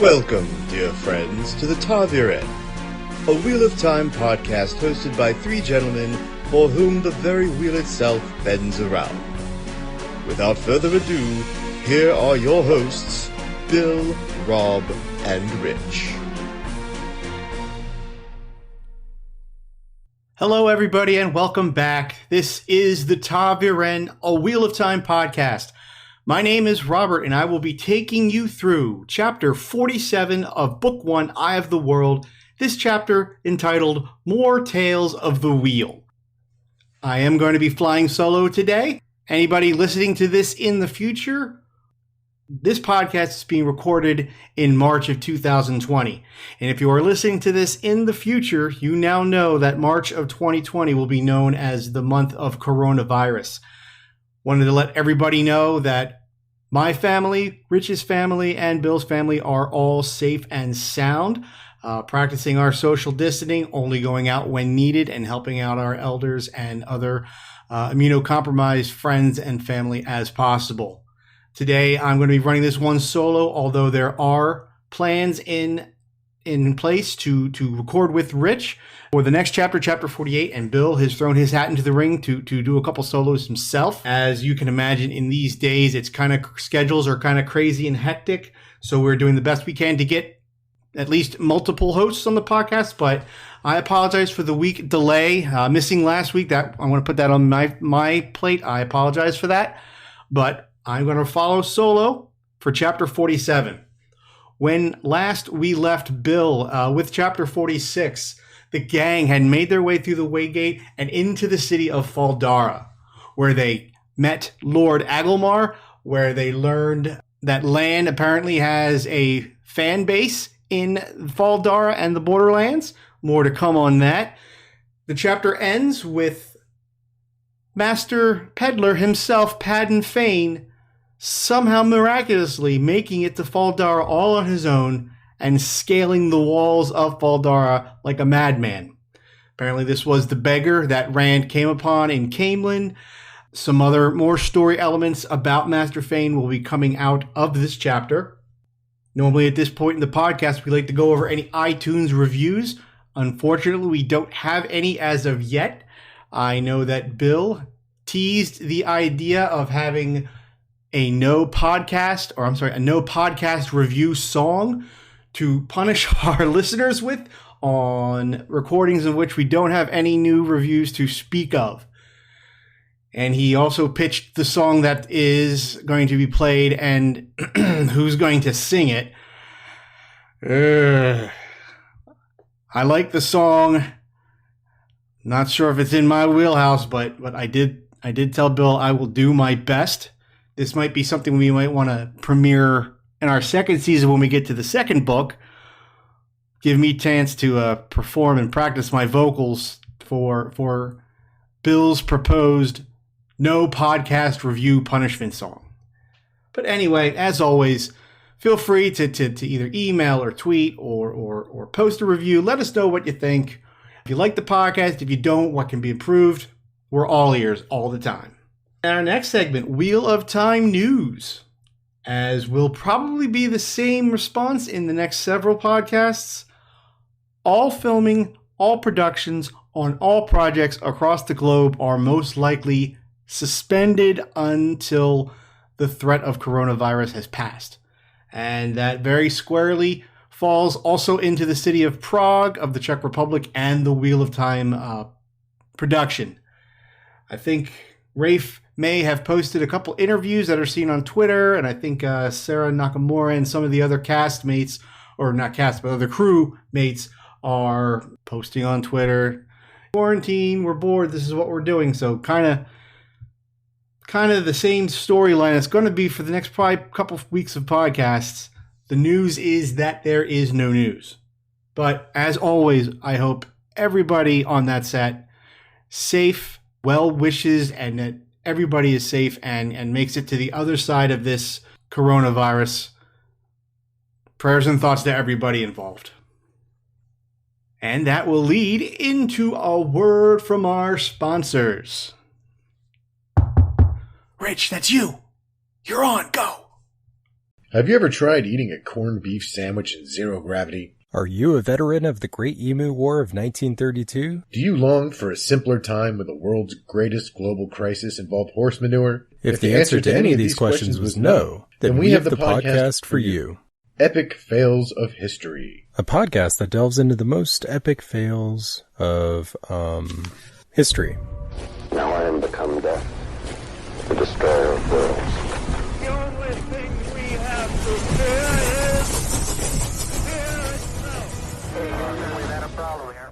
Welcome, dear friends, to the Taviren, a Wheel of Time podcast hosted by three gentlemen for whom the very wheel itself bends around. Without further ado, here are your hosts, Bill, Rob, and Rich. Hello, everybody, and welcome back. This is the Taviren, a Wheel of Time podcast. My name is Robert, and I will be taking you through Chapter 47 of Book 1, Eye of the World, this chapter entitled More Tales of the Wheel. I am going to be flying solo today. Anybody listening to this in the future? This podcast is being recorded in March of 2020. And if you are listening to this in the future, you now know that March of 2020 will be known as the month of coronavirus. Wanted to let everybody know that my family, Rich's family, and Bill's family are all safe and sound, practicing our social distancing, only going out when needed, and helping out our elders and other immunocompromised friends and family as possible. Today, I'm going to be running this one solo, although there are plans in place to record with Rich for the next chapter, Chapter 48, and Bill has thrown his hat into the ring to do a couple solos himself. As you can imagine, in these days, schedules are kind of crazy and hectic, so we're doing the best we can to get at least multiple hosts on the podcast, but I apologize for the week delay, missing last week. That I want to put that on my plate. I apologize for that, but I'm going to follow solo for Chapter 47. When last we left Bill with Chapter 46, the gang had made their way through the Waygate and into the city of Faldara, where they met Lord Agelmar, where they learned that Lan apparently has a fan base in Faldara and the Borderlands. More to come on that. The chapter ends with Master Peddler himself, Padan Fane, somehow miraculously making it to Faldara all on his own and scaling the walls of Faldara like a madman. Apparently this was the beggar that Rand came upon in Camelin. Some other more story elements about Master Fane will be coming out of this chapter. Normally at this point in the podcast, we like to go over any iTunes reviews. Unfortunately, we don't have any as of yet. I know that Bill teased the idea of having a no podcast review song to punish our listeners with on recordings in which we don't have any new reviews to speak of. And he also pitched the song that is going to be played and who's going to sing it. I like the song. Not sure if it's in my wheelhouse, but I did tell Bill I will do my best. This might be something we might want to premiere in our second season when we get to the second book. Give me a chance to perform and practice my vocals for Bill's proposed no podcast review punishment song. But anyway, as always, feel free to either email or tweet or post a review. Let us know what you think. If you like the podcast, if you don't, what can be improved. We're all ears all the time. And our next segment, Wheel of Time News, as will probably be the same response in the next several podcasts. All filming, all productions on all projects across the globe are most likely suspended until the threat of coronavirus has passed. And that very squarely falls also into the city of Prague of the Czech Republic and the Wheel of Time production. I think Rafe may have posted a couple interviews that are seen on Twitter, and I think Sarah Nakamura and some of the other castmates, or not cast, but other crew mates are posting on Twitter. Quarantine, we're bored, this is what we're doing. So kind of the same storyline it's going to be for the next probably couple of weeks of podcasts. The news is that there is no news. But as always, I hope everybody on that set safe, well wishes, and that everybody is safe and makes it to the other side of this coronavirus. Prayers and thoughts to everybody involved. And that will lead into a word from our sponsors. Rich, that's you. You're on. Go. Have you ever tried eating a corned beef sandwich in zero gravity? Are you a veteran of the Great Emu War of 1932? Do you long for a simpler time when the world's greatest global crisis involved horse manure? If the answer to any of these questions was no, then we have the podcast for you. Epic Fails of History. A podcast that delves into the most epic fails of, history. Now I am become death, the destroyer of worlds. The only thing we have to fear is fear itself. We've had a problem here.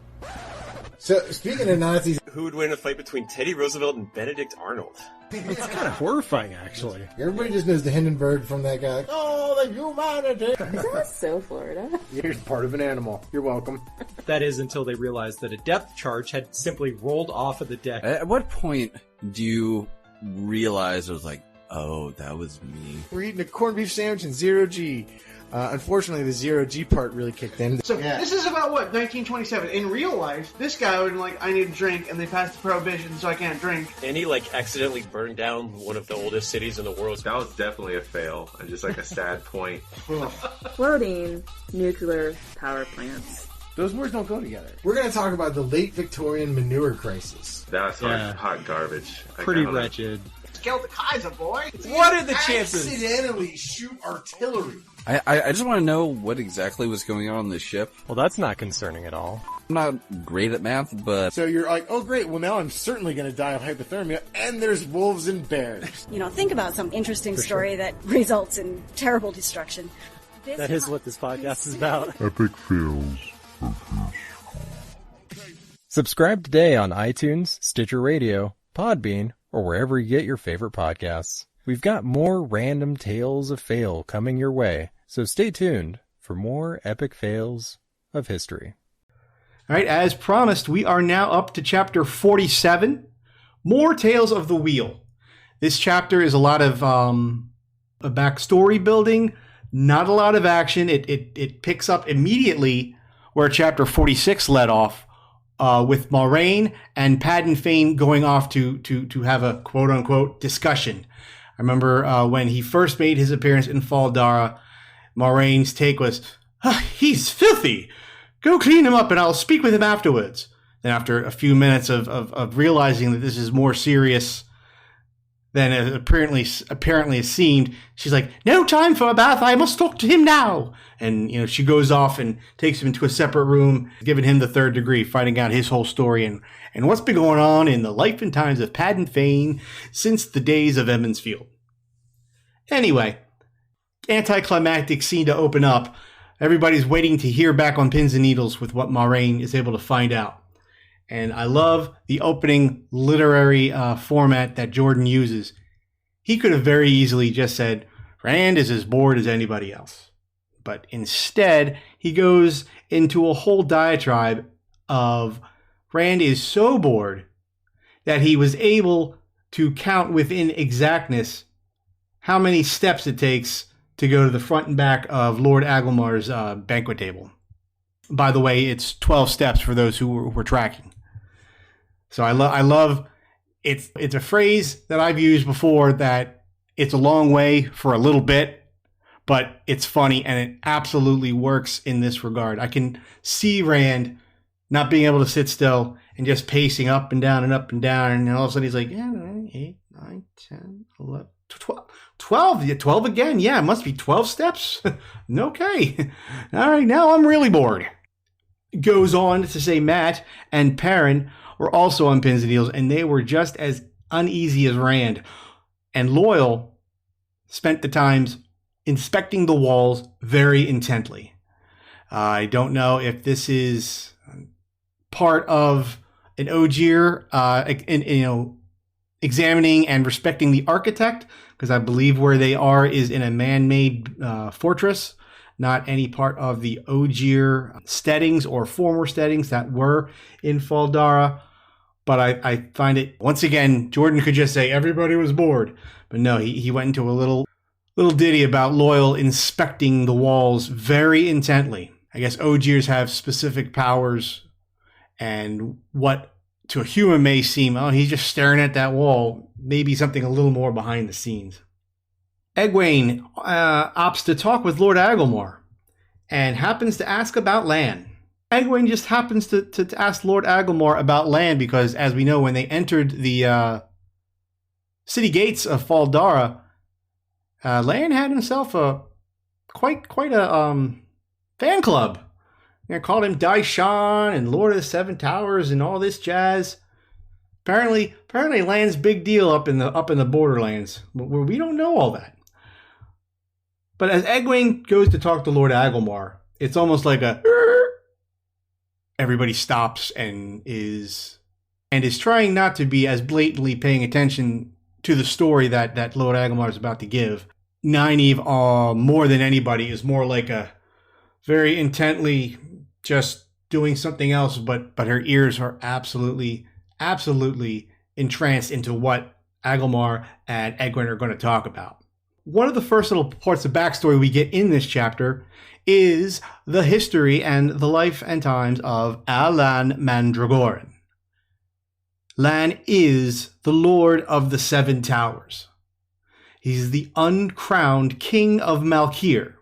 So, speaking of Nazis, Who would win a fight between Teddy Roosevelt and Benedict Arnold? It's kind of horrifying, actually. everybody just knows the Hindenburg from that guy. Oh, the humanity! That's so Florida. You're part of an animal. You're welcome. That is until they realized that a depth charge had simply rolled off of the deck. At what point do you realize it was like, oh, that was me? We're eating a corned beef sandwich in zero G. Unfortunately, the zero G part really kicked in. So this is about what, 1927. In real life, this guy would like, I need a drink, and they passed the prohibition, so I can't drink. And he accidentally burned down one of the oldest cities in the world. That was definitely a fail and just a sad point. Floating nuclear power plants. Those words don't go together. We're going to talk about the late Victorian manure crisis. That's hot garbage. Pretty wretched. Kill the Kaiser, boy! What are the chances? Accidentally shoot artillery. I just want to know what exactly was going on this ship. Well, that's not concerning at all. I'm not great at math, but... So you're like, oh great, well now I'm certainly going to die of hypothermia, and there's wolves and bears. Think about some interesting story that results in terrible destruction. That is what this podcast is about. Epic fails. Subscribe today on iTunes, Stitcher Radio, Podbean, or wherever you get your favorite podcasts. We've got more random tales of fail coming your way, so stay tuned for more epic fails of history. All right, as promised, we are now up to chapter 47, More Tales of the Wheel. This chapter is a lot of a backstory building, not a lot of action. It picks up immediately where chapter 46 led off, with Moraine and Padan Fain going off to have a quote-unquote discussion. I remember when he first made his appearance in Fal Dara, Moraine's take was, he's filthy! Go clean him up and I'll speak with him afterwards. Then after a few minutes of realizing that this is more serious than it apparently it seemed, she's like, no time for a bath, I must talk to him now. And, she goes off and takes him into a separate room, giving him the third degree, finding out his whole story and what's been going on in the life and times of Padan Fain since the days of Emond's Field. Anyway, anticlimactic scene to open up. Everybody's waiting to hear back on pins and needles with what Moraine is able to find out. And I love the opening literary format that Jordan uses. He could have very easily just said, Rand is as bored as anybody else. But instead, he goes into a whole diatribe of Rand is so bored that he was able to count within exactness how many steps it takes to go to the front and back of Lord Agelmar's banquet table. By the way, it's 12 steps for those who were tracking. So I love it's a phrase that I've used before, that it's a long way for a little bit, but it's funny and it absolutely works in this regard. I can see Rand not being able to sit still and just pacing up and down, and all of a sudden he's like, 8, 9, 10, 11, 12. 12 again. Yeah, it must be 12 steps. Okay. All right, now I'm really bored. Goes on to say Matt and Perrin were also on pins and needles, and they were just as uneasy as Rand. And Loyal spent the times inspecting the walls very intently. I don't know if this is part of an Ogier, examining and respecting the architect, because I believe where they are is in a man-made fortress, not any part of the Ogier steadings or former steadings that were in Fal Dara. But I find it, once again, Jordan could just say everybody was bored. But no, he went into a little ditty about Loyal inspecting the walls very intently. I guess Ogiers have specific powers, and what to a human may seem, he's just staring at that wall, maybe something a little more behind the scenes. Egwene opts to talk with Lord Agelmore and happens to ask about Lan. Egwene just happens to ask Lord Agelmore about Lan because, as we know, when they entered the city gates of Fal Dara, Lan had himself a quite a fan club. They called him Daishan and Lord of the Seven Towers and all this jazz. Apparently, Lan's big deal up in the Borderlands. We don't know all that. But as Egwene goes to talk to Lord Agelmar, it's almost like everybody stops and is trying not to be as blatantly paying attention to the story that Lord Agelmar is about to give. Nynaeve, more than anybody, is more like a very intently just doing something else, but her ears are absolutely entranced into what Agelmar and Egwene are going to talk about. One of the first little parts of backstory we get in this chapter is the history and the life and times of Lan Mandragoran. Lan is the Lord of the Seven Towers. He's the uncrowned King of Malkir,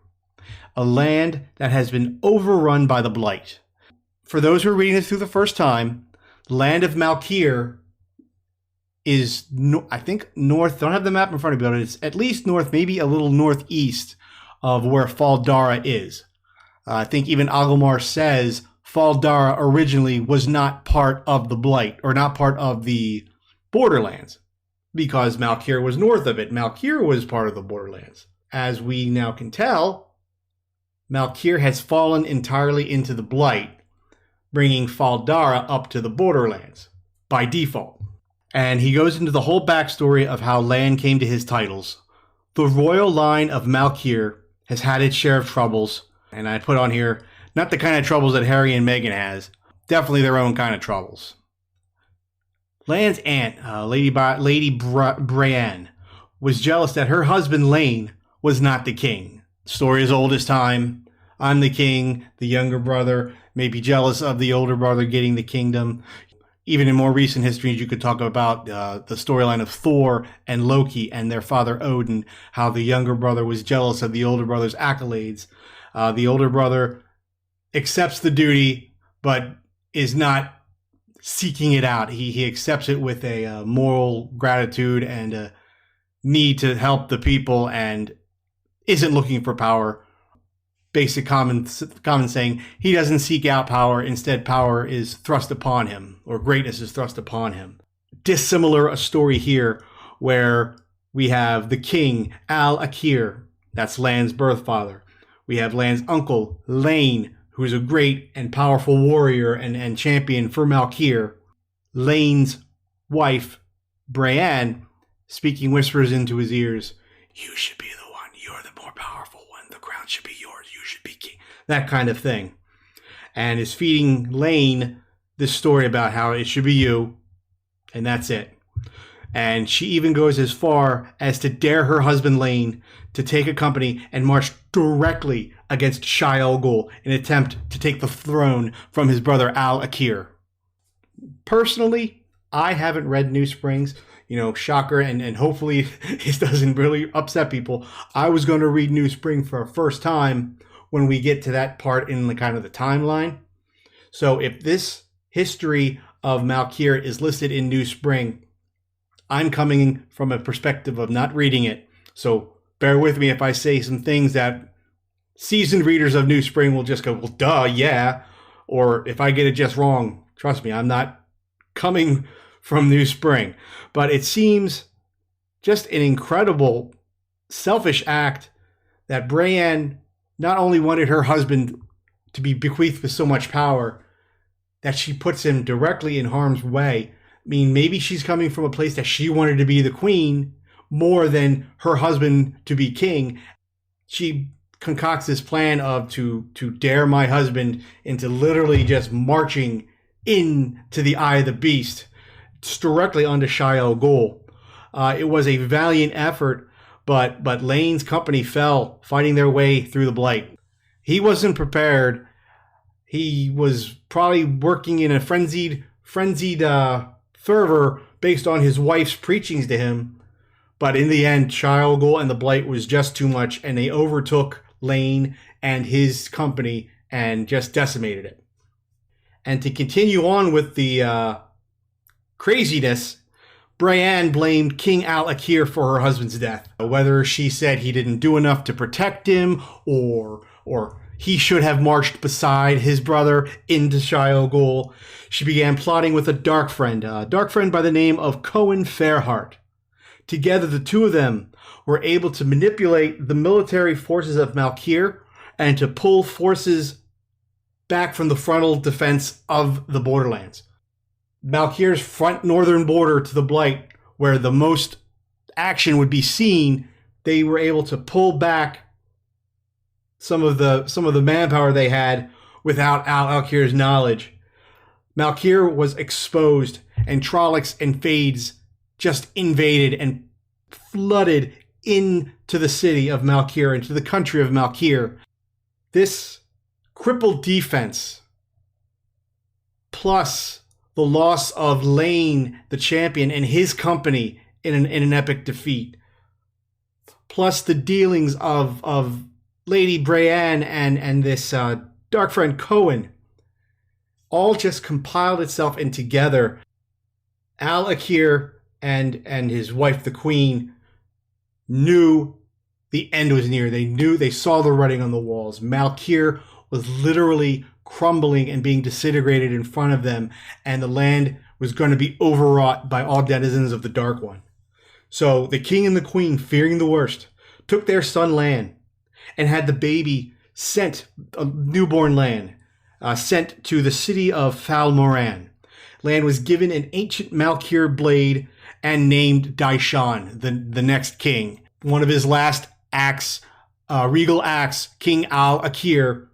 a land that has been overrun by the Blight. For those who are reading this through the first time, the land of Malkir is, I think, north. Don't have the map in front of me, but it's at least north, maybe a little northeast of where Fal Dara is. I think even Agelmar says Fal Dara originally was not part of the Blight, or not part of the Borderlands, because Malkir was north of it. Malkir was part of the Borderlands. As we now can tell, Malkir has fallen entirely into the Blight, bringing Fal Dara up to the Borderlands by default. And he goes into the whole backstory of how Lan came to his titles. The royal line of Malkir has had its share of troubles, and I put on here, not the kind of troubles that Harry and Meghan has, definitely their own kind of troubles. Lan's aunt, Lady Brienne, was jealous that her husband Lane was not the king. Story as old as time. I'm the king. The younger brother may be jealous of the older brother getting the kingdom. Even in more recent histories, you could talk about the storyline of Thor and Loki and their father Odin, how the younger brother was jealous of the older brother's accolades. The older brother accepts the duty, but is not seeking it out. He accepts it with a moral gratitude and a need to help the people and isn't looking for power. Basic common saying, he doesn't seek out power. Instead, power is thrust upon him, or greatness is thrust upon him. Dissimilar a story here where we have the king, Al-Akir. That's Lan's birth father. We have Lan's uncle, Lane, who is a great and powerful warrior and champion for Malkir. Lane's wife, Brienne, speaking whispers into his ears, "You should be the one. You're the more powerful one. The crown should be yours. You should be king." That kind of thing. And is feeding Lane this story about how it should be you, and that's it. And she even goes as far as to dare her husband Lane to take a company and march directly against Shai Al Ghul in an attempt to take the throne from his brother Al-Akir. Personally, I haven't read New Springs. Shocker, and hopefully it doesn't really upset people. I was going to read New Spring for a first time when we get to that part in the kind of the timeline. So if this history of Malkir is listed in New Spring, I'm coming from a perspective of not reading it. So bear with me if I say some things that seasoned readers of New Spring will just go, well, duh, yeah. Or if I get it just wrong, trust me, I'm not coming from New Spring. But it seems just an incredible selfish act that Brienne not only wanted her husband to be bequeathed with so much power, that she puts him directly in harm's way. I mean, maybe she's coming from a place that she wanted to be the queen more than her husband to be king. She concocts this plan of to dare my husband into literally just marching into the eye of the beast. It's directly onto Shai Al Ghul. It was a valiant effort, but Lane's company fell fighting their way through the Blight. He wasn't prepared. He was probably working in a frenzied fervor based on his wife's preachings to him. But in the end, Shaiogul and the Blight was just too much, and they overtook Lan and his company and just decimated it. And to continue on with the craziness, Brienne blamed King Al-Akir for her husband's death. Whether she said he didn't do enough to protect him, or he should have marched beside his brother into Shaiogul, she began plotting with a dark friend by the name of Cohen Fairheart. Together, the two of them were able to manipulate the military forces of Malkir and to pull forces back from the frontal defense of the borderlands. Malkir's front northern border to the Blight, where the most action would be seen, they were able to pull back some of the manpower they had without Al-Akir's knowledge. Malkir was exposed, and Trollocs and Fades just invaded and flooded into the city of Malkir, into the country of Malkir. This crippled defense, plus the loss of Lan, the champion, and his company in an epic defeat, plus the dealings of Lady Brienne and this dark friend Cohen, all just compiled itself in together. Al-Akir and his wife, the Queen, knew the end was near. They saw the writing on the walls. Malkir was literally crumbling and being disintegrated in front of them, and the land was going to be overwrought by all denizens of the Dark One. So the king and the queen, fearing the worst, took their son Lan and had the baby sent, a newborn Lan, sent to the city of Falmoran. Lan was given an ancient Malkir blade and named Daishan, the next king. One of his last acts, regal acts, King Al-Akir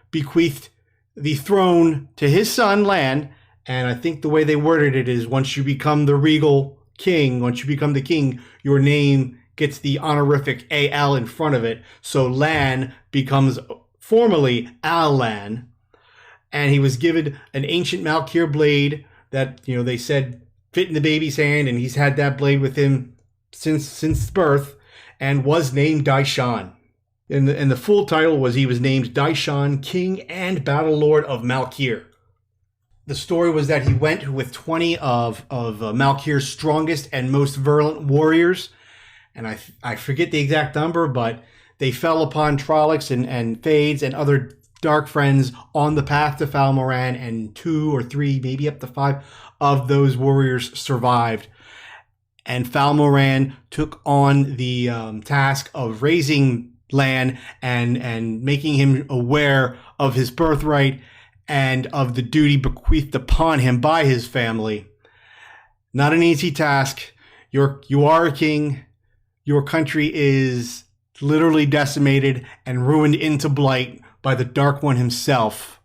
bequeathed the throne to his son Lan, and I think the way they worded it is, once you become the regal king, once you become the king, your name gets the honorific AL in front of it, so Lan becomes formally Al-Lan, and he was given an ancient Malkir blade that, they said fit in the baby's hand, and he's had that blade with him since birth, and was named Daishan. And the full title was, he was named Daishan, King and Battle Lord of Malkir. The story was that he went with 20 of Malkir's strongest and most virulent warriors, and I forget the exact number, but they fell upon Trollocs and Fades and other dark friends on the path to Falmoran, and 2 or 3, maybe up to 5 of those warriors survived. And Falmoran took on the task of raising Lan and making him aware of his birthright and of the duty bequeathed upon him by his family. Not an easy task. You are a king. Your country is literally decimated and ruined into blight by the Dark One himself.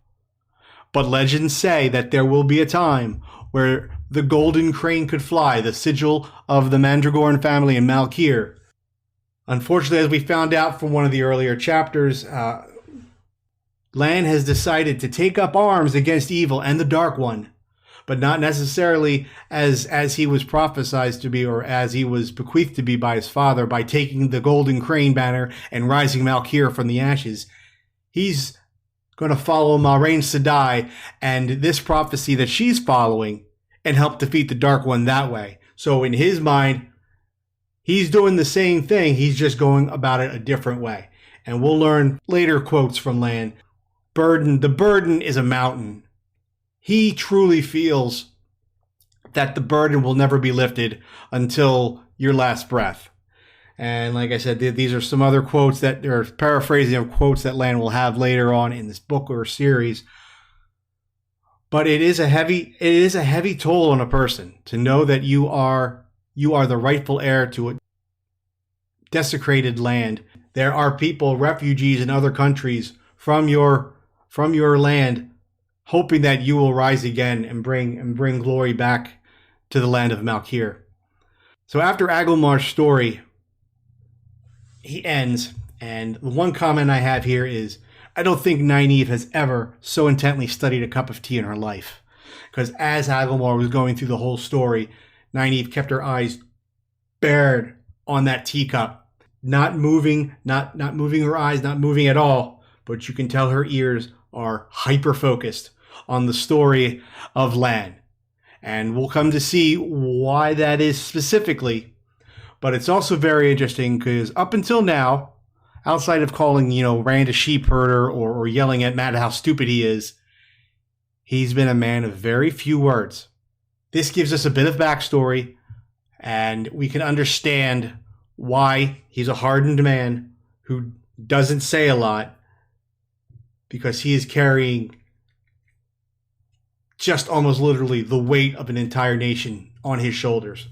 But legends say that there will be a time where the golden crane could fly, the sigil of the Mandragoran family in Malkir. Unfortunately, as we found out from one of the earlier chapters, Lan has decided to take up arms against evil and the Dark One, but not necessarily as he was prophesied to be, or as he was bequeathed to be by his father, by taking the golden crane banner and rising Malkir from the ashes. He's going to follow Marain Sedai and this prophecy that she's following and help defeat the Dark One that way. So in his mind, he's doing the same thing. He's just going about it a different way. And we'll learn later quotes from Lan. The burden is a mountain. He truly feels that the burden will never be lifted until your last breath. And like I said, these are some other quotes that are paraphrasing of quotes that Lan will have later on in this book or series. But it is a heavy toll on a person to know that you are the rightful heir to a desecrated land. There are people, refugees in other countries from your land, hoping that you will rise again and bring glory back to the land of Malkir. So after Agelmar's story, he ends, and the one comment I have here is, I don't think Nynaeve has ever so intently studied a cup of tea in her life. Because as Agelmar was going through the whole story, Nynaeve kept her eyes bared on that teacup, not moving, not moving her eyes, not moving at all, but you can tell her ears are hyper-focused on the story of Lan. And we'll come to see why that is specifically. But it's also very interesting because up until now, outside of calling, Rand a sheep herder or yelling at Matt how stupid he is, he's been a man of very few words. This gives us a bit of backstory, and we can understand why he's a hardened man who doesn't say a lot, because he is carrying just almost literally the weight of an entire nation on his shoulders.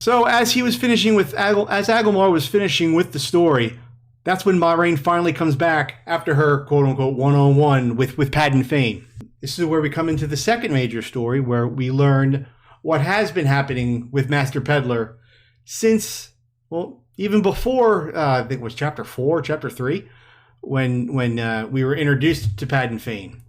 So as he was finishing with as Agelmar was finishing with the story, that's when Moiraine finally comes back after her quote-unquote one-on-one with Padan Fain. This is where we come into the second major story, where we learn what has been happening with Master Peddler since, well, even before, I think it was chapter 4, chapter 3, when we were introduced to Padan Fain.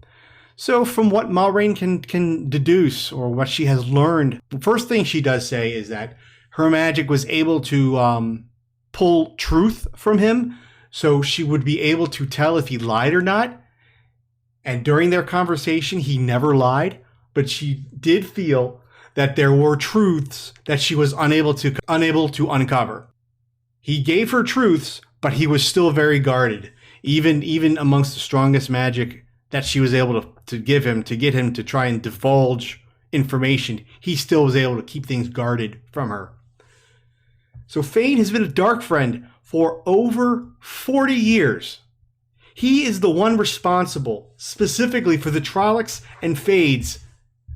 So from what Moiraine can deduce, or what she has learned, the first thing she does say is that her magic was able to pull truth from him, so she would be able to tell if he lied or not. And during their conversation, he never lied, but she did feel that there were truths that she was unable to uncover. He gave her truths, but he was still very guarded, even amongst the strongest magic that she was able to give him, to get him to try and divulge information. He still was able to keep things guarded from her. So Fain has been a dark friend for over 40 years. He is the one responsible specifically for the Trollocs and Fades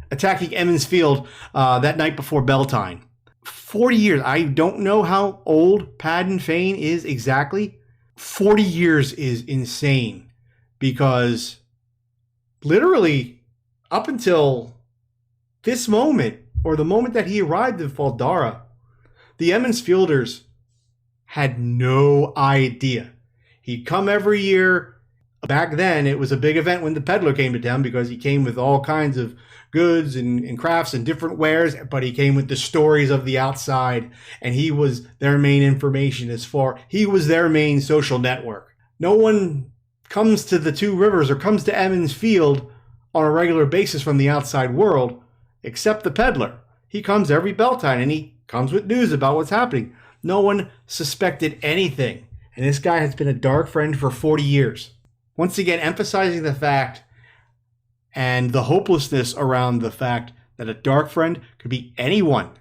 attacking Emond's Field that night before Beltane. 40 years. I don't know how old Padan Fain is exactly. 40 years is insane, because literally up until this moment, or the moment that he arrived in Faldara, the Emond's Fielders had no idea. He'd come every year. Back then, it was a big event when the peddler came to town, because he came with all kinds of goods and crafts and different wares, but he came with the stories of the outside, and he was their main information he was their main social network. No one comes to the Two Rivers or comes to Emond's Field on a regular basis from the outside world, except the peddler. He comes every Beltane, and he comes with news about what's happening. No one suspected anything, and this guy has been a dark friend for 40 years. Once again, emphasizing the fact and the hopelessness around the fact that a dark friend could be anyone.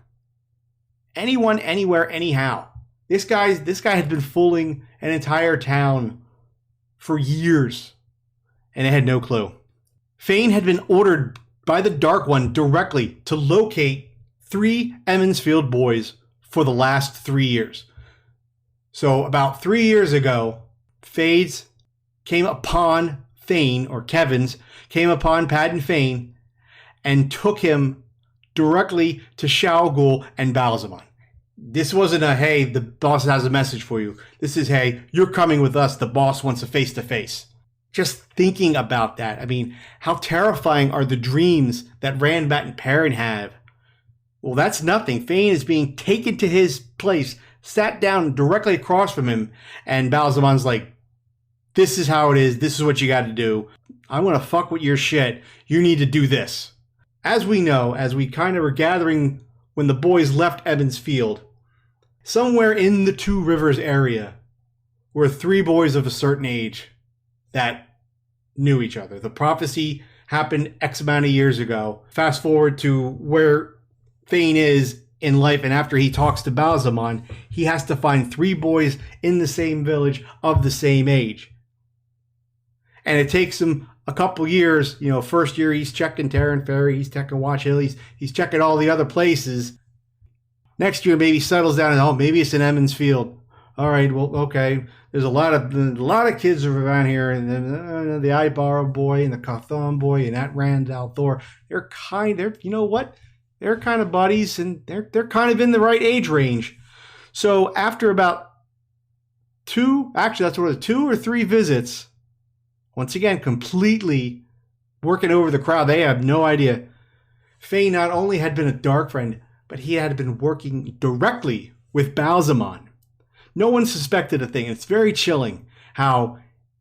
Anyone, anywhere, anyhow. This guy had been fooling an entire town for years, and they had no clue. Fain had been ordered by the Dark One directly to locate 3 Emond's Field boys for the last 3 years. So about 3 years ago, Fades came upon Fain, or Kevins, came upon Padan Fain and took him directly to Shao Ghul and Balzaman. This wasn't a, hey, the boss has a message for you. This is, hey, you're coming with us. The boss wants a face-to-face. Just thinking about that. I mean, how terrifying are the dreams that Rand, Matt, and Perrin have? Well, that's nothing. Fain is being taken to his place, sat down directly across from him, and Balzaman's like, this is how it is. This is what you got to do. I'm going to fuck with your shit. You need to do this. As we know, as we kind of were gathering when the boys left Emond's Field, somewhere in the Two Rivers area were 3 boys of a certain age that knew each other. The prophecy happened X amount of years ago. Fast forward to where Fain is in life, and after he talks to Balzaman, he has to find 3 boys in the same village of the same age. And it takes him a couple years. First year he's checking Terran Ferry, he's checking Watch Hill, he's checking all the other places. Next year maybe settles down and, maybe it's in Emond's Field. All right, well, okay. There's a lot of kids around here, and then the Ibara boy and the Cathon boy and that Randall Thor. They're kind of buddies, and they're kind of in the right age range. So after about 2 or 3 visits, once again, completely working over the crowd. They have no idea. Fain not only had been a dark friend, but he had been working directly with Balsamon. No one suspected a thing. It's very chilling how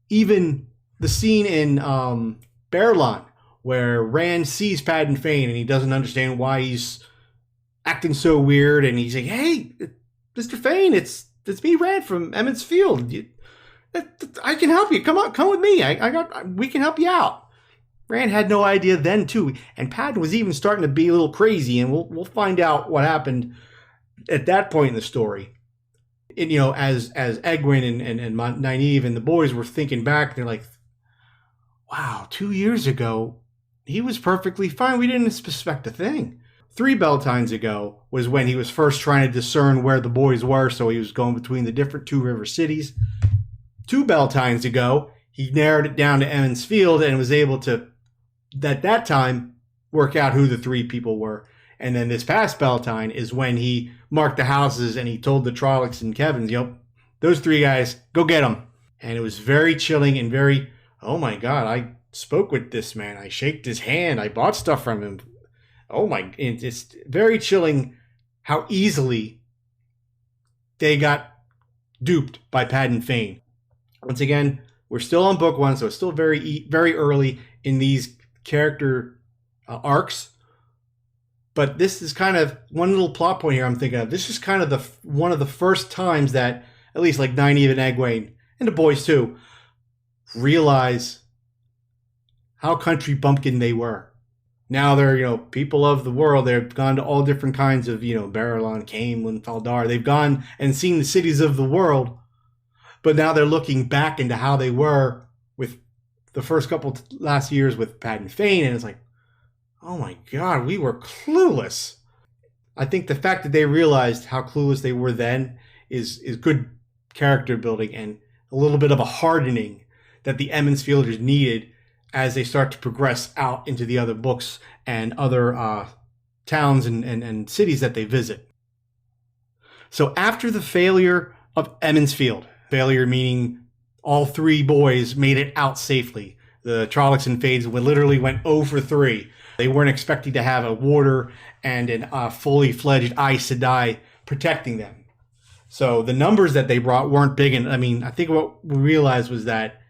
even the scene in Bearlawn, where Rand sees Padan Fain and he doesn't understand why he's acting so weird, and he's like, "Hey, Mr. Fain, it's me, Rand from Emmons Field. I can help you. Come with me. We can help you out." Rand had no idea then too, and Padan was even starting to be a little crazy, and we'll find out what happened at that point in the story. And, as Egwene and Nynaeve and the boys were thinking back, they're like, "Wow, 2 years ago, he was perfectly fine. We didn't suspect a thing." 3 Beltines ago was when he was first trying to discern where the boys were, so he was going between the different Two River cities. 2 Beltines ago, he narrowed it down to Emmons Field and was able to, at that time, work out who the 3 people were. And then this past Beltane is when he marked the houses and he told the Trollocs and Kevins, those 3 guys, go get them. And it was very chilling and very, oh my God, I spoke with this man. I shaked his hand. I bought stuff from him. Oh my, it's very chilling how easily they got duped by Padan Fain. Once again, we're still on book 1, so it's still very, very early in these character arcs. But this is kind of one little plot point here I'm thinking of. This is kind of one of the first times that, at least like Nynaeve and Egwene, and the boys too, realize how country bumpkin they were. Now they're, people of the world. They've gone to all different kinds of, Barillon, Caemlyn, Faldar. They've gone and seen the cities of the world. But now they're looking back into how they were with the first couple last years with Padan Fain, and it's like, oh my God, we were clueless. I think the fact that they realized how clueless they were then is good character building and a little bit of a hardening that the Emmons Fielders needed as they start to progress out into the other books and other towns and cities that they visit. So after the failure of Emmons Field, failure meaning all 3 boys made it out safely. The Trollocs and Fades literally went 0 for 3. They weren't expecting to have a warder and a fully fledged Aes Sedai protecting them. So the numbers that they brought weren't big. And I think what we realized was that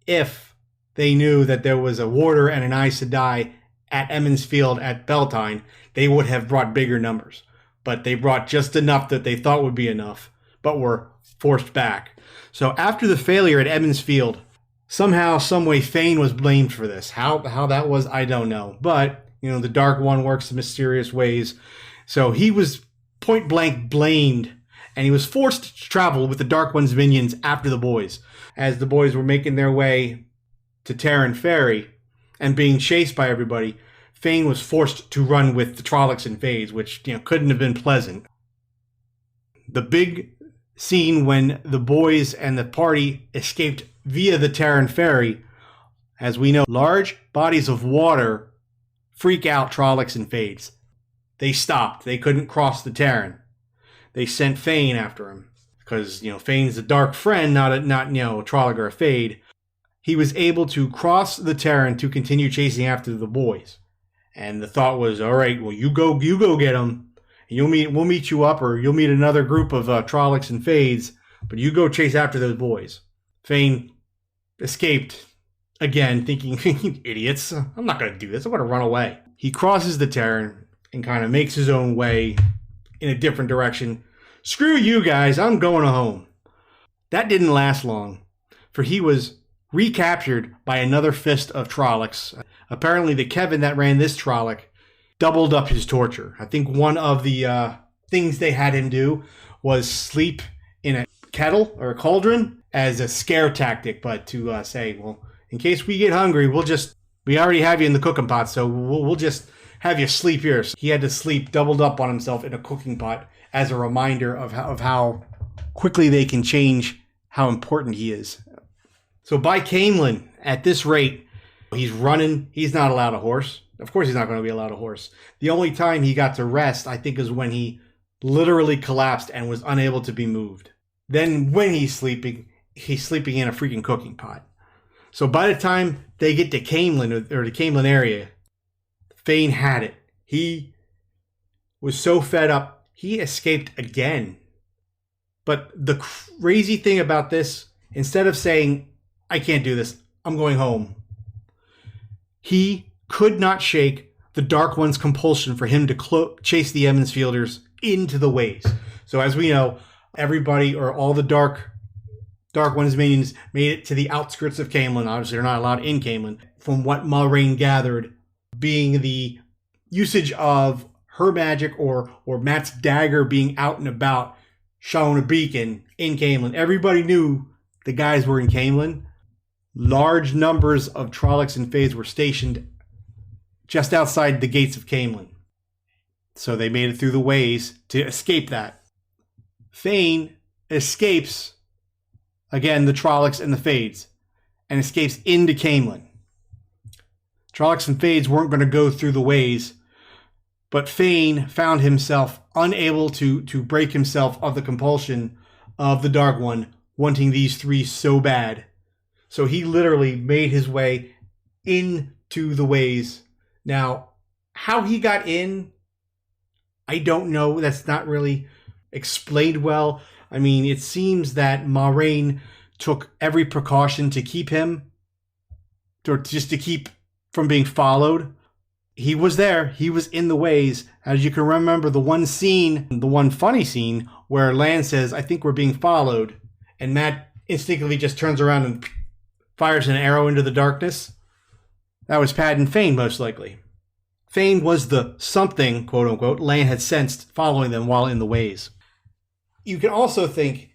if they knew that there was a warder and an Aes Sedai at Emmons Field at Beltane, they would have brought bigger numbers. But they brought just enough that they thought would be enough, but were forced back. So after the failure at Emmons Field, somehow, someway, Fain was blamed for this. How that was, I don't know. But, the Dark One works in mysterious ways. So he was point blank blamed, and he was forced to travel with the Dark One's minions after the boys. As the boys were making their way to Terran Ferry and being chased by everybody, Fain was forced to run with the Trollocs and Fades, which, couldn't have been pleasant. The big scene when the boys and the party escaped via the Terran Ferry, as we know, large bodies of water freak out Trollocs and Fades. They stopped. They couldn't cross the Terran. They sent Fain after him because, Fain's a dark friend, not a Trolloc or a Fade. He was able to cross the Terran to continue chasing after the boys. And the thought was, all right, well, you go get them. We'll meet you up, or you'll meet another group of Trollocs and Fades, but you go chase after those boys. Fain escaped again, thinking, idiots, I'm not going to do this. I'm going to run away. He crosses the Terran and kind of makes his own way in a different direction. Screw you guys, I'm going home. That didn't last long, for he was recaptured by another fist of Trollocs. Apparently the Kevin that ran this Trolloc doubled up his torture. I think one of the things they had him do was sleep in a kettle or a cauldron as a scare tactic, but to say, well, in case we get hungry, we already have you in the cooking pot, so we'll just have you sleep here. So he had to sleep doubled up on himself in a cooking pot as a reminder of how quickly they can change how important he is. So by Caemlyn, at this rate, he's running. He's not allowed a horse. Of course he's not going to be allowed a horse. The only time he got to rest, I think, is when he literally collapsed and was unable to be moved. Then when he's sleeping in a freaking cooking pot. So by the time they get to Caemlyn, or the Caemlyn area, Fain had it. He was so fed up, he escaped again But the crazy thing about this, instead of saying, I can't do this, I'm going home, he could not shake the Dark One's compulsion for him to chase the Emmonsfielders into the ways. So as we know, everybody or all the Dark One's minions made it to the outskirts of Camelin. Obviously, they're not allowed in Camelin. From what Moiraine gathered, being the usage of her magic or Matt's dagger being out and about, showing a beacon in Camelin. Everybody knew the guys were in Camelin. Large numbers of Trollocs and Fades were stationed just outside the gates of Camelin. So they made it through the ways to escape that. Thane escapes, again, the Trollocs and the Fades, and escapes into Camelin. Trollocs and Fades weren't going to go through the ways, but Thane found himself unable to break himself of the compulsion of the Dark One, wanting these three so bad. So he literally made his way into the ways. Now, how he got in, I don't know. That's not really explained well. I mean, it seems that Moiraine took every precaution to keep him, or just to keep from being followed. He was there. He was in the ways. As you can remember, the one funny scene where Lan says, I think we're being followed. And Matt instinctively just turns around and fires an arrow into the darkness. That was Padan Thane, most likely. Thane was the something, quote unquote, Lan had sensed following them while in the ways. You can also think,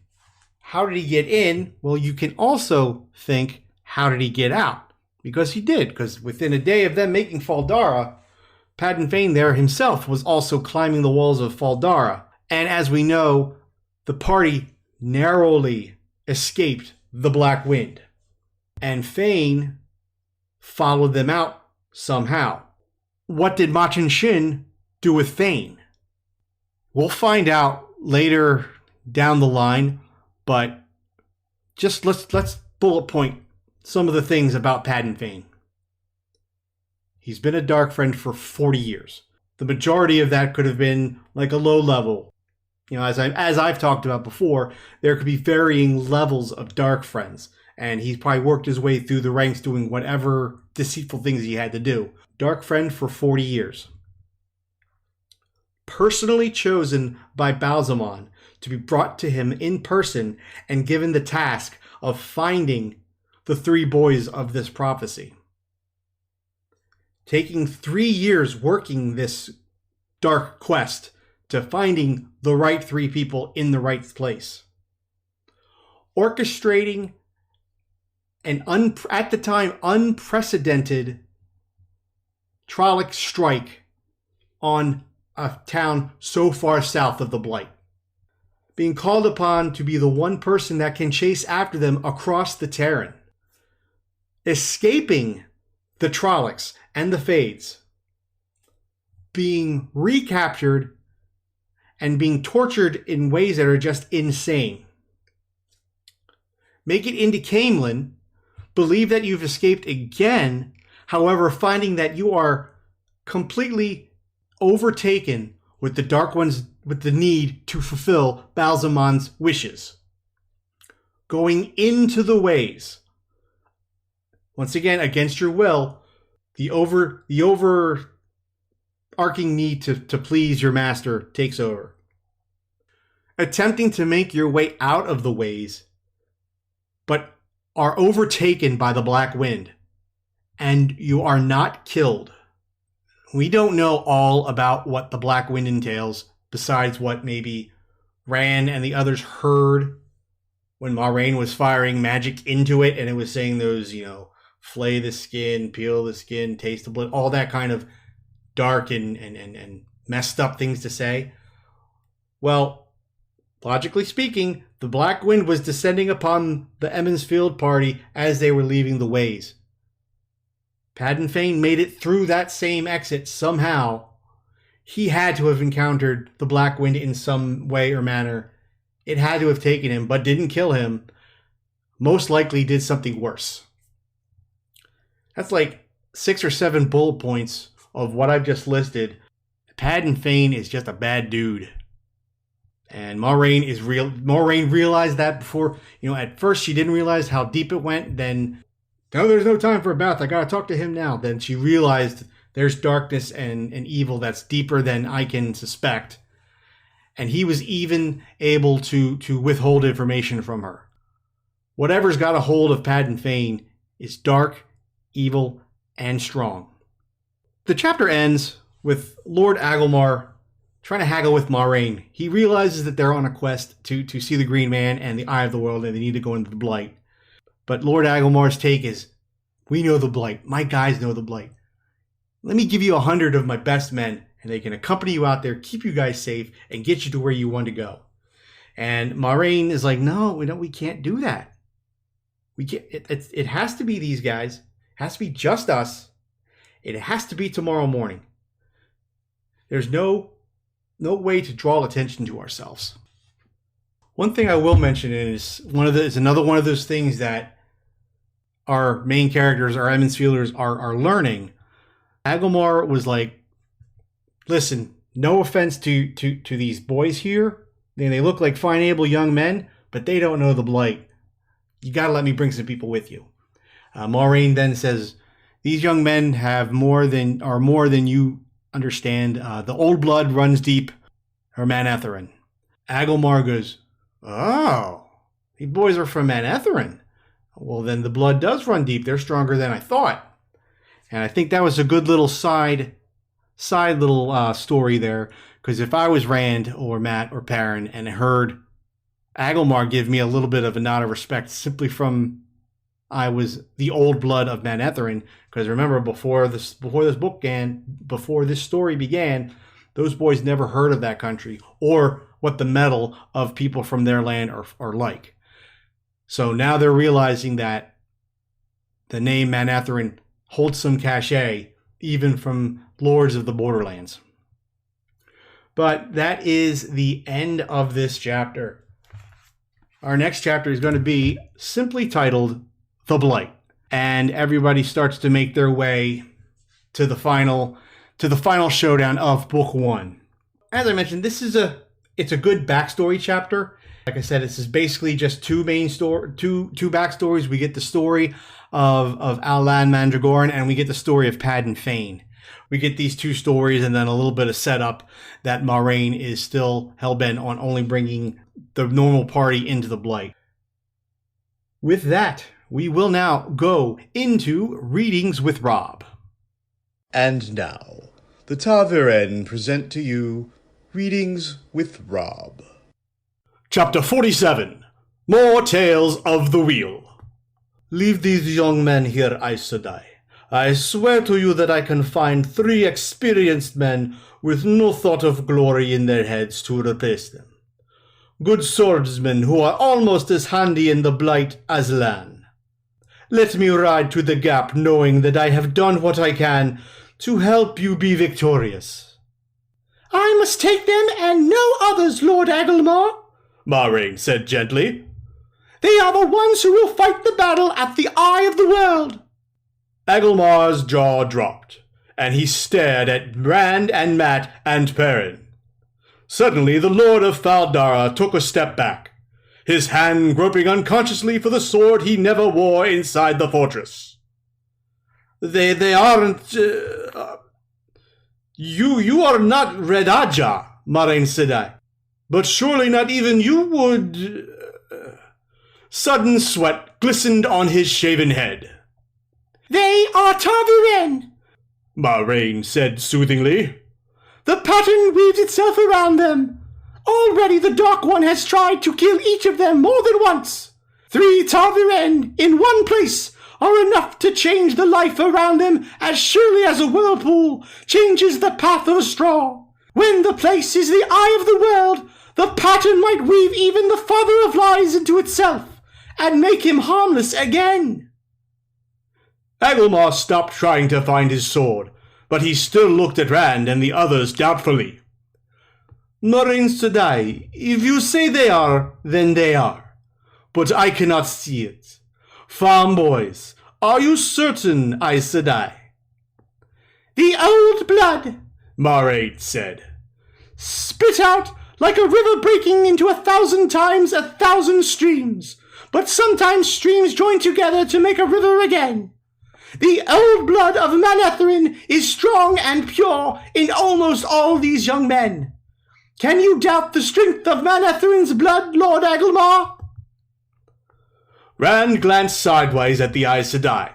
how did he get in? Well, you can also think, how did he get out? Because he did, because within a day of them making Fal Dara, Padan Thane there himself was also climbing the walls of Fal Dara. And as we know, the party narrowly escaped the Black Wind. And Thane followed them out somehow. What did Machin Shin do with Thane? We'll find out later down the line, but just let's bullet point some of the things about Padan Thane. He's been a dark friend for 40 years. The majority of that could have been like a low level. You know, as I've talked about before, there could be varying levels of dark friends. And he's probably worked his way through the ranks doing whatever deceitful things he had to do. Dark friend for 40 years. Personally chosen by Balzamon to be brought to him in person and given the task of finding the three boys of this prophecy. Taking 3 years working this dark quest to finding the right three people in the right place. Orchestrating an at the time unprecedented Trolloc strike on a town so far south of the Blight. Being called upon to be the one person that can chase after them across the Terran. Escaping the Trollocs and the Fades. Being recaptured and being tortured in ways that are just insane. Make it into Camelin, believe that you've escaped again, however, finding that you are completely overtaken with the Dark Ones, with the need to fulfill Balzamon's wishes. Going into the ways. Once again, against your will, the overarching need to please your master takes over. Attempting to make your way out of the ways, but are overtaken by the Black Wind, and you are not killed. We don't know all about what the Black Wind entails, besides what maybe Rand and the others heard when Moiraine was firing magic into it, and it was saying those, flay the skin, peel the skin, taste the blood, all that kind of dark and messed up things to say. Well, logically speaking, the Black Wind was descending upon the Emmonsfield party as they were leaving the ways. Padan Thane made it through that same exit somehow. He had to have encountered the Black Wind in some way or manner. It had to have taken him, but didn't kill him. Most likely did something worse. That's like 6 or 7 bullet points of what I've just listed. Padan Thane is just a bad dude. And Moraine realized that before, at first she didn't realize how deep it went. Then, no, there's no time for a bath. I got to talk to him now. Then she realized there's darkness and evil that's deeper than I can suspect. And he was even able to withhold information from her. Whatever's got a hold of Padan Fain is dark, evil, and strong. The chapter ends with Lord Agelmar trying to haggle with Moraine. He realizes that they're on a quest to see the Green Man and the Eye of the World, and they need to go into the Blight. But Lord Agelmar's take is, we know the Blight. My guys know the Blight. Let me give you 100 of my best men, and they can accompany you out there, keep you guys safe, and get you to where you want to go. And Moraine is like, no, we can't do that. We can't. It has to be these guys. It has to be just us. It has to be tomorrow morning. There's no way to draw attention to ourselves. One thing I will mention is another one of those things that our main characters, our Emmonsfielders, are learning. Agelmar was like, listen, no offense to these boys here. They look like fine, able young men, but they don't know the Blight. You got to let me bring some people with you. Moraine then says, these young men are more than you understand. The old blood runs deep, or Manetherin. Agelmar goes, oh, these boys are from Manetherin. Well, then the blood does run deep. They're stronger than I thought. And I think that was a good little side little story there. Because if I was Rand or Matt or Perrin and heard Agelmar give me a little bit of a nod of respect simply from I was the old blood of Manetherin, because remember before this story began, those boys never heard of that country or what the metal of people from their land are like. So now they're realizing that the name Manetherin holds some cachet even from lords of the borderlands. But that is the end of this chapter. Our next chapter is going to be simply titled The Blight. And everybody starts to make their way to the final showdown of book 1. As I mentioned, it's a good backstory chapter. Like I said, this is basically just two backstories. We get the story of Lan Mandragoran, and we get the story of Padan Fain. We get these two stories and then a little bit of setup that Moraine is still hellbent on only bringing the normal party into the Blight. With that, we will now go into Readings with Rob. And now, the Ta'viren present to you Readings with Rob. Chapter 47, More Tales of the Wheel. Leave these young men here, Aes Sedai. I swear to you that I can find 3 experienced men with no thought of glory in their heads to replace them. Good swordsmen who are almost as handy in the Blight as Lan. Let me ride to the gap knowing that I have done what I can to help you be victorious. I must take them and no others, Lord Agelmar, Moraine said gently. They are the ones who will fight the battle at the Eye of the World. Agelmar's jaw dropped, and he stared at Rand and Matt and Perrin. Suddenly the Lord of Faldara took a step back, his hand groping unconsciously for the sword he never wore inside the fortress. They aren't... You are not Redaja, Moraine said. But surely not even you would... Sudden sweat glistened on his shaven head. They are Ta'viren, Moraine said soothingly. The pattern weaves itself around them. Already the Dark One has tried to kill each of them more than once. 3 Ta'viren in one place are enough to change the life around them as surely as a whirlpool changes the path of a straw. When the place is the eye of the world, the pattern might weave even the father of lies into itself and make him harmless again. Agelmar stopped trying to find his sword, but he still looked at Rand and the others doubtfully. Moraine Sedai, if you say they are, then they are. But I cannot see it. Farm boys, are you certain, Aes Sedai? The old blood, Moraine said. Spit out like a river breaking into 1,000 times 1,000 streams. But sometimes streams join together to make a river again. The old blood of Manetheren is strong and pure in almost all these young men. Can you doubt the strength of Manetheren's blood, Lord Agelmar? Rand glanced sideways at the Aes Sedai.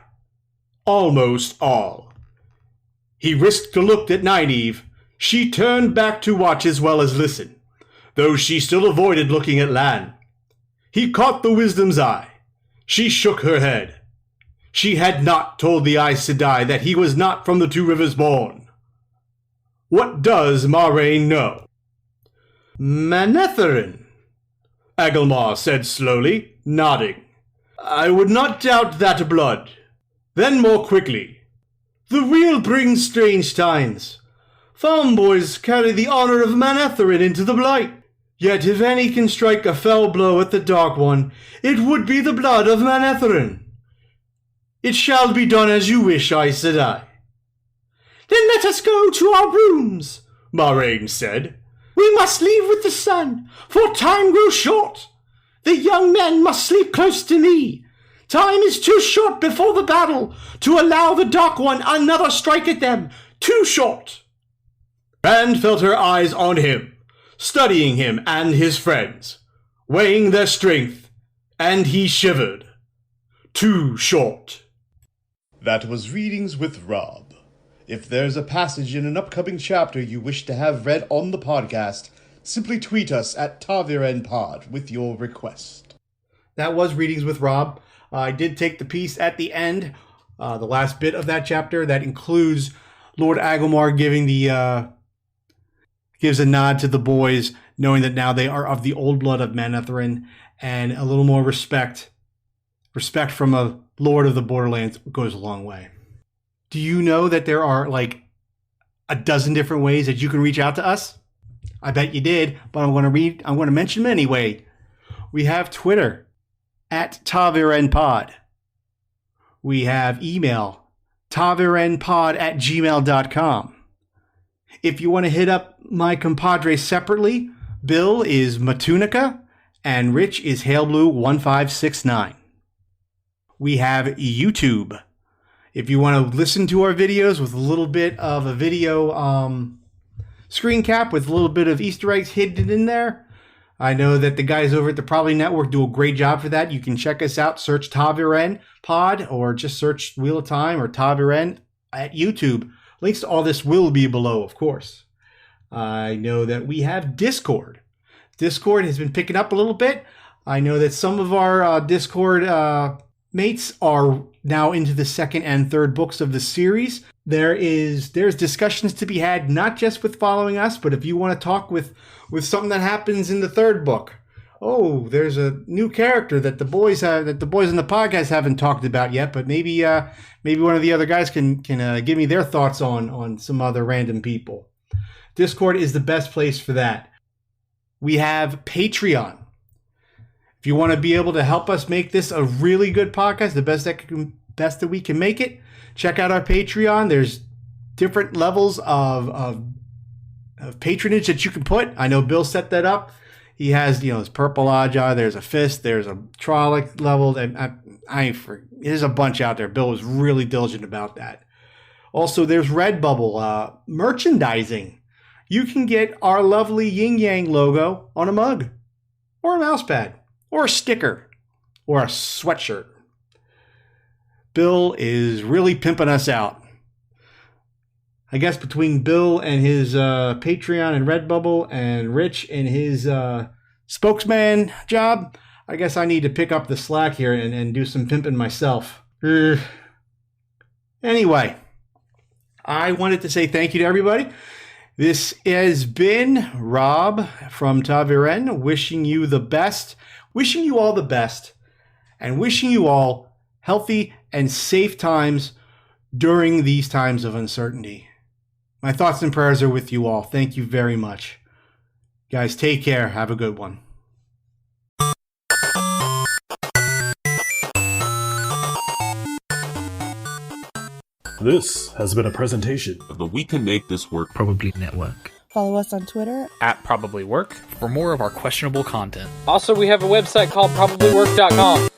Almost all. He risked a look at Nynaeve. She turned back to watch as well as listen, though she still avoided looking at Lan. He caught the wisdom's eye. She shook her head. She had not told the Aes Sedai that he was not from the Two Rivers born. What does Moiraine know? Manetheren, Agelmar said slowly, nodding. I would not doubt that blood. Then more quickly. The wheel brings strange times. Farm boys carry the honor of Manetheren into the blight. Yet if any can strike a fell blow at the Dark One, it would be the blood of Manetheren. It shall be done as you wish, Aes Sedai. Then let us go to our rooms, Moiraine said. We must leave with the sun, for time grows short. The young men must sleep close to me. Time is too short before the battle to allow the Dark One another strike at them. Too short. Rand felt her eyes on him, studying him and his friends, weighing their strength, and he shivered. Too short. That was Readings with Rob. If there's a passage in an upcoming chapter you wish to have read on the podcast, simply tweet us at TavirenPod with your request. That was Readings with Rob. I did take the piece at the end, the last bit of that chapter, that includes Lord Agelmar giving gives a nod to the boys, knowing that now they are of the old blood of Manetheren, and a little more respect. Respect from a Lord of the Borderlands goes a long way. Do you know that there are like a dozen different ways that you can reach out to us? I bet you did, but I'm going to mention them anyway. We have Twitter at TavirenPod. We have email tavirenpod@gmail.com. If you want to hit up my compadres separately, Bill is Matunica and Rich is HailBlue1569. We have YouTube. If you want to listen to our videos with a little bit of a video screen cap with a little bit of Easter eggs hidden in there, I know that the guys over at the Probably Network do a great job for that. You can check us out, search Taviren Pod, or just search Wheel of Time or Taviren at YouTube. Links to all this will be below, of course. I know that we have Discord. Discord has been picking up a little bit. I know that some of our Discord mates are now into the second and third books of the series. There's discussions to be had, not just with following us, but if you want to talk with something that happens in the third book. Oh, there's a new character that the boys in the podcast haven't talked about yet, but maybe one of the other guys can give me their thoughts on some other random people. Discord is the best place for that. We have Patreon. If you want to be able to help us make this a really good podcast, the best that we can make it, check out our Patreon. There's different levels of patronage that you can put. I know Bill set that up. He has, his Purple Aja, there's a Fist, there's a Trolloc level, and there's a bunch out there. Bill was really diligent about that. Also, there's Redbubble merchandising. You can get our lovely Yin Yang logo on a mug, or a mouse pad, or a sticker, or a sweatshirt. Bill is really pimping us out. I guess between Bill and his Patreon and Redbubble and Rich and his spokesman job, I guess I need to pick up the slack here and do some pimping myself. Anyway, I wanted to say thank you to everybody. This has been Rob from Taviren, wishing you all the best, and wishing you all healthy and safe times during these times of uncertainty. My thoughts and prayers are with you all. Thank you very much. Guys, take care. Have a good one. This has been a presentation of the We Can Make This Work Probably Network. Follow us on Twitter @ProbablyWork for more of our questionable content. Also, we have a website called probablywork.com.